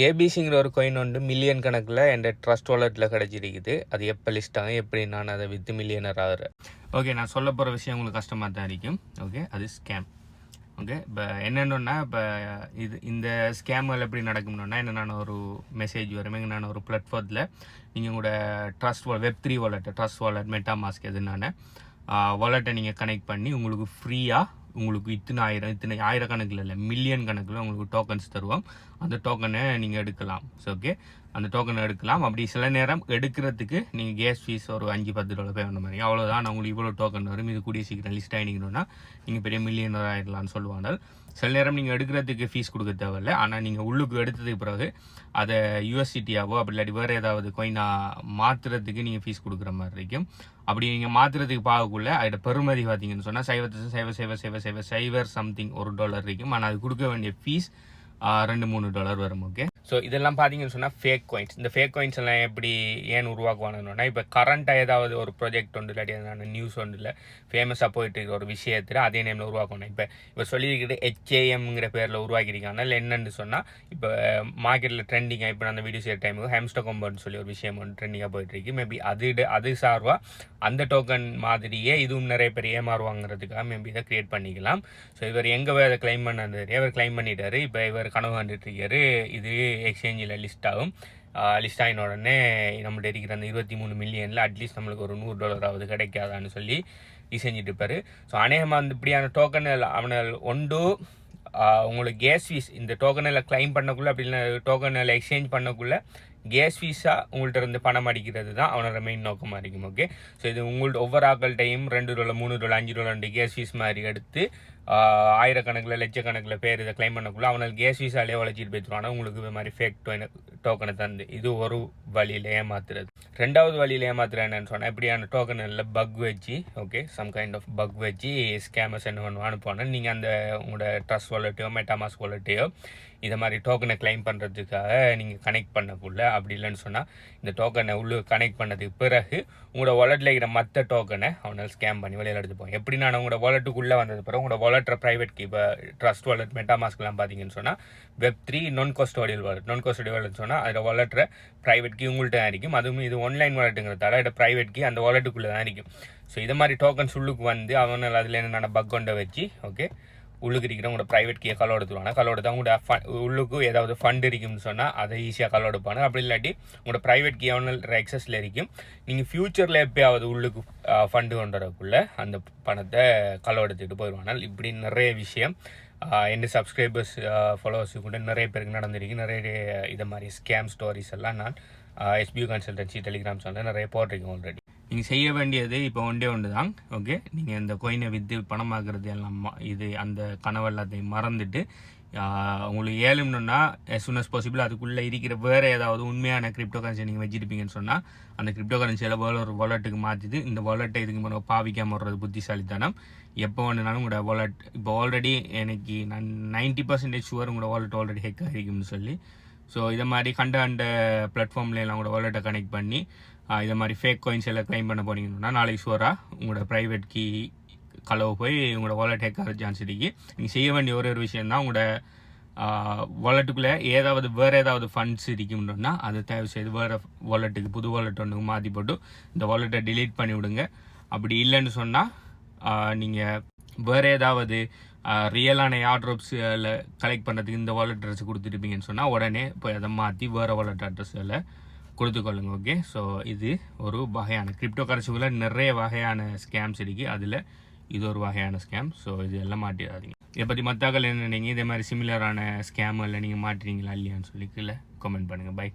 ஏபிசிங்கிற ஒரு காயின் வந்து மில்லியன் கணக்கில் என் ட்ரஸ்ட் வாலெட்டில் கிடச்சிருக்குது. அது எப்போ லிஸ்ட் ஆகும், எப்படி நான் அதை விற்று மில்லியனர் ஆகிறேன். ஓகே, நான் சொல்ல போகிற விஷயம் உங்களுக்கு கஷ்டமாக தான் இருக்கும். ஓகே, அது ஸ்கேம். ஓகே, இப்போ என்னென்னா இப்போ இந்த ஸ்கேம்கள் எப்படி நடக்கும்னா, என்னென்ன ஒரு மெசேஜ் வரும், எங்கன்னா ஒரு பிளாட்ஃபார்மில் நீங்கள் உங்களோட ட்ரஸ்ட் வெப்3 வாலெட்டை, ட்ரஸ்ட் வாலெட், மெட்டாமாஸ்க் எதுனான வாலெட்டை நீங்கள் கனெக்ட் பண்ணி உங்களுக்கு ஃப்ரீயாக உங்களுக்கு இத்தனை ஆயிரக்கணக்கில் இல்லை மில்லியன் கணக்கில் உங்களுக்கு டோக்கன்ஸ் தருவோம். அந்த டோக்கனை நீங்கள் எடுக்கலாம். ஸோ ஓகே, அந்த டோக்கனை எடுக்கலாம். அப்படி சில நேரம் எடுக்கிறதுக்கு நீங்கள் கேஸ் ஃபீஸ் ஒரு $5-10 பே பண்ண மாதிரி, அவ்வளோதான். உங்களுக்கு இவ்வளோ டோக்கன் வரும், இது கூடிய சீக்கிரம் லிஸ்ட் ஆகிக்கணும்னா நீங்கள் பெரிய மில்லியனர் ஆகிடலான்னு சொல்லுவாங்க. சில நேரம் நீங்கள் எடுக்கிறதுக்கு ஃபீஸ் கொடுக்க தேவையில்லை. ஆனால் நீங்கள் உள்ளுக்கு எடுத்ததுக்கு பிறகு அதை யூஎஸ்சிட்டியாவோ அப்படி இல்லாட்டி வேறு ஏதாவது கோயினாக மாற்றுறதுக்கு நீங்கள் ஃபீஸ் கொடுக்குற மாதிரி இருக்கும். அப்படி நீங்கள் மாற்றுறதுக்கு பார்க்கக்குள்ள அதோட பெறுமதி பார்த்தீங்கன்னு சொன்னால் $0.000000 சம்திங் $1 இருக்கும். ஆனால் அது கொடுக்க வேண்டிய ஃபீஸ் $2-3 வரும். ஓகே, ஸோ இதெல்லாம் பார்த்தீங்கன்னு சொன்னால் ஃபேக் காயின்ஸ். இந்த ஃபேக் காயின்ஸ் எல்லாம் எப்படி ஏன் உருவாக்குவானுன்னா, இப்போ கரண்ட்டாக ஏதாவது ஒரு ப்ராஜெக்ட் ஒன்று இல்லாட்டி நியூஸ் ஒன்று இல்லை ஃபேமஸாக போயிட்டு இருக்கிற ஒரு விஷயத்தில் அதே நேமில் உருவாக்கணும். இப்போ சொல்லியிருக்கிட்டு HAMங்கிற பேரில் உருவாக்கியிருக்காங்க. இல்லை என்னென்னு சொன்னால், இப்போ மார்க்கெட்டில் ட்ரெண்டிங்காக இப்போ அந்த வீடியோ செய்கிற டைமுக்கு ஹேம்ஸ்டர் காம்பவுண்ட் சொல்லி ஒரு விஷயம் ஒன்று ட்ரெண்டிங்காக போயிட்டுருக்கு. மேபி அது சார்பாக அந்த டோக்கன் மாதிரியே இதுவும் நிறைய பேர் ஏமாறுவாங்கிறதுக்காக மேபி இதை க்ரியேட் பண்ணிக்கலாம். ஸோ இவர் எங்கே அதை கிளைம் பண்ணது, இவர் கிளைம் பண்ணிட்டாரு. இப்போ இவர் கனவு கண்டுட்டு இருக்காரு இது எக்ஸ்சேஞ்சில் லிஸ்ட் ஆகும். லிஸ்ட் ஆகின உடனே நம்மள்ட்ட இருக்கிற அந்த 23 மில்லியனில் அட்லீஸ்ட் நம்மளுக்கு ஒரு $100 கிடைக்காதான்னு சொல்லி செஞ்சுட்டு இருப்பாரு. ஸோ அநேகமாக இப்படியான டோக்கன் அவனால் ஒன்று உங்களுக்கு கேஸ் ஃபீஸ் இந்த டோக்கனில் கிளைம் பண்ணக்குள்ளே அப்படி இல்லை டோக்கனில் எக்ஸ்சேஞ்ச் பண்ணக்குள்ளே கேஸ் ஃபீஸாக உங்கள்கிட்ட இருந்து பணம் அடிக்கிறது தான் அவனோட மெயின் நோக்கமாக இருக்கும். ஓகே, ஸோ இது உங்கள்ட்ட ஒவ்வொரு ஆக்கள்கிட்டையும் $2, $3, $5 கேஸ் ஃபீஸ் மாதிரி எடுத்து ஆயிரக்கணக்கில் லட்சக்கணக்கில் பேர் இதை கிளைம் பண்ணக்குள்ள அவனால் கேஸ் ஃபீஸாலே உழைச்சிட்டு போய்த்துருவானா உங்களுக்கு இது மாதிரி ஃபேக் டோக்கனை தந்து. இது ஒரு வழியில் ஏமாத்துறது. ரெண்டாவது வழியில் ஏமாத்துறது என்னன்னு சொன்னால், இப்படியான டோக்கனில் பக் வச்சு okay some kind of bug வச்சு ஸ்கேமர்ஸ் என்ன பண்ணுவான்னு போனால் நீங்கள் அந்த உங்களோட ட்ரஸ்ட் வாலெட்டையோ மெட்டாமாஸ்க் வாலெட்டையோ இதை மாதிரி டோக்கனை கிளைம் பண்ணுறதுக்காக நீங்கள் கனெக்ட் பண்ணக்குள்ள அப்படி இல்லைன்னு சொன்னால் இந்த டோக்கனை கனெக்ட் பண்ணதுக்கு பிறகு உங்களோட வாலெட்டில் இருக்கிற மற்ற டோக்கனை அவனால் ஸ்கேம் பண்ணி வெளியில் எடுத்துப்போம். எப்படி நான் உங்களோட வாலெட்டுக்குள்ளே வந்தது பிறகு உங்களோட வாலெட்டை ப்ரைவேட் கீ இப்போ ட்ரஸ்ட் வாலெட் மெட்டாமாஸ்க்லாம் பார்த்தீங்கன்னு சொன்னால் வெப்3 நான் கஸ்டோடியல் வாலெட் சொன்னால் அதோட வாலெட்டை ப்ரைவேட் கீ உங்கள்கிட்ட தான் இருக்கும். அதுவும் இது ஆன்லைன் வாலெட்டுங்கிறதால அதோட ப்ரைவேட் கீ அந்த வாலெட்டுக்குள்ளே தான் இருக்கும். ஸோ இது மாதிரி டோக்கன்ஸ் உள்ளுக்கு வந்து அவனால் அதில் என்னென்ன பக் கொண்ட வச்சு ஓகே உள்ளுக்கு இருக்கிற உங்களோட ப்ரைவேட் கீயை கலோ எடுத்துருவாங்க. கலோ எடுத்தால் உங்களோட உள்ளுக்கு ஏதாவது ஃபண்ட் இருக்குன்னு சொன்னால் அதை ஈஸியாக கலோ எடுப்பாங்க. அப்படி இல்லாட்டி உங்களோட ப்ரைவேட் கீ அவனோட எக்ஸஸில் இருக்கும். நீங்கள் ஃப்யூச்சரில் எப்போயாவது உள்ளுக்கு ஃபண்டு கொண்டு வரக்குள்ளே அந்த பணத்தை கலோ எடுத்துகிட்டு போயிடுவாங்க. இப்படி நிறைய விஷயம் எந்த சப்ஸ்கிரைபர்ஸ் ஃபாலோவர்ஸு கூட நிறைய பேருக்கு நடந்திருக்கு. நிறைய இதை மாதிரி ஸ்கேம் ஸ்டோரிஸ் எல்லாம் நான் SBU கன்சல்டன்சி டெலிகிராம் சேனலில் நிறைய போட்டிருக்கேன் ஆல்ரெடி. நீங்கள் செய்ய வேண்டியது இப்போ ஒன்று தான். ஓகே, நீங்கள் இந்த கோயினை விற்று பணமாக்குறது எல்லாம் இது அந்த கனவு எல்லாத்தையும் மறந்துட்டு உங்களுக்கு ஏழும்னா as soon as possible அதுக்குள்ளே இருக்கிற வேறு ஏதாவது உண்மையான கிரிப்டோ கரன்சி நீங்கள் வச்சுருப்பீங்கன்னு சொன்னால் அந்த கிரிப்டோ கரன்சியில் வேறு ஒரு வாலெட்டுக்கு மாற்றிட்டு இந்த வாலெட்டை இதுக்கு மேலே பாவிக்காமல் வர்றது புத்திசாலித்தனம். எப்போ வேணுனாலும் உங்களோட வாலெட் இப்போ ஆல்ரெடி எனக்கு நான் 90% ஷுவர் உங்களோட வாலெட் ஆல்ரெடி ஹேக் ஆகிருக்கும்னு சொல்லி. ஸோ இதை மாதிரி கண்ட பிளாட்ஃபார்ம்ல எல்லாம் உங்களோட வாலெட்டை கனெக்ட் பண்ணி இதை மாதிரி ஃபேக் காயின்ஸ் எல்லாம் கிளைம் பண்ண போனீங்கன்னா நாளைக்கு ஷுவராக உங்களோட ப்ரைவேட் கீ களவு போய் உங்களோட வாலெட் ஹேக் ஆகிற சான்ஸ் இருக்கு. நீங்கள் செய்ய வேண்டிய ஒரு விஷயம் தான், உங்களோட வாலெட்டுக்குள்ளே வேறு ஏதாவது ஃபண்ட்ஸ் இருக்கும்னா அதை தேவை செய்து வேறு வாலெட்டுக்கு புது வாலெட் ஒன்று மாற்றி போட்டு இந்த வாலெட்டை டிலீட் பண்ணி விடுங்க. அப்படி இல்லைன்னு சொன்னால் நீங்கள் வேறு ஏதாவது ரியலான ஏர்ட்ராப்ஸில் கலெக்ட் பண்ணுறதுக்கு இந்த வாலெட் அட்ரஸ் கொடுத்துருப்பீங்கன்னு சொன்னால் உடனே போய் அதை மாற்றி வேறு வாலெட் அட்ரஸில் கொடுத்துக்கொள்ளுங்க. ஓகே, ஸோ இது ஒரு வகையான கிரிப்டோ கரன்சிக்குள்ளே நிறைய வகையான ஸ்கேம்ஸ் இருக்குது. அதில் இது ஒரு வகையான ஸ்கேம். ஸோ இது எல்லாம் மாட்டிடாதீங்க. இதை பற்றி மற்றாக்கள் என்ன நினைங்க, இதே மாதிரி சிமிலரான ஸ்கேம் இல்லை நீங்கள் மாட்டுறீங்களா இல்லையான்னு சொல்லி கீழே கமெண்ட் பண்ணுங்கள். பை.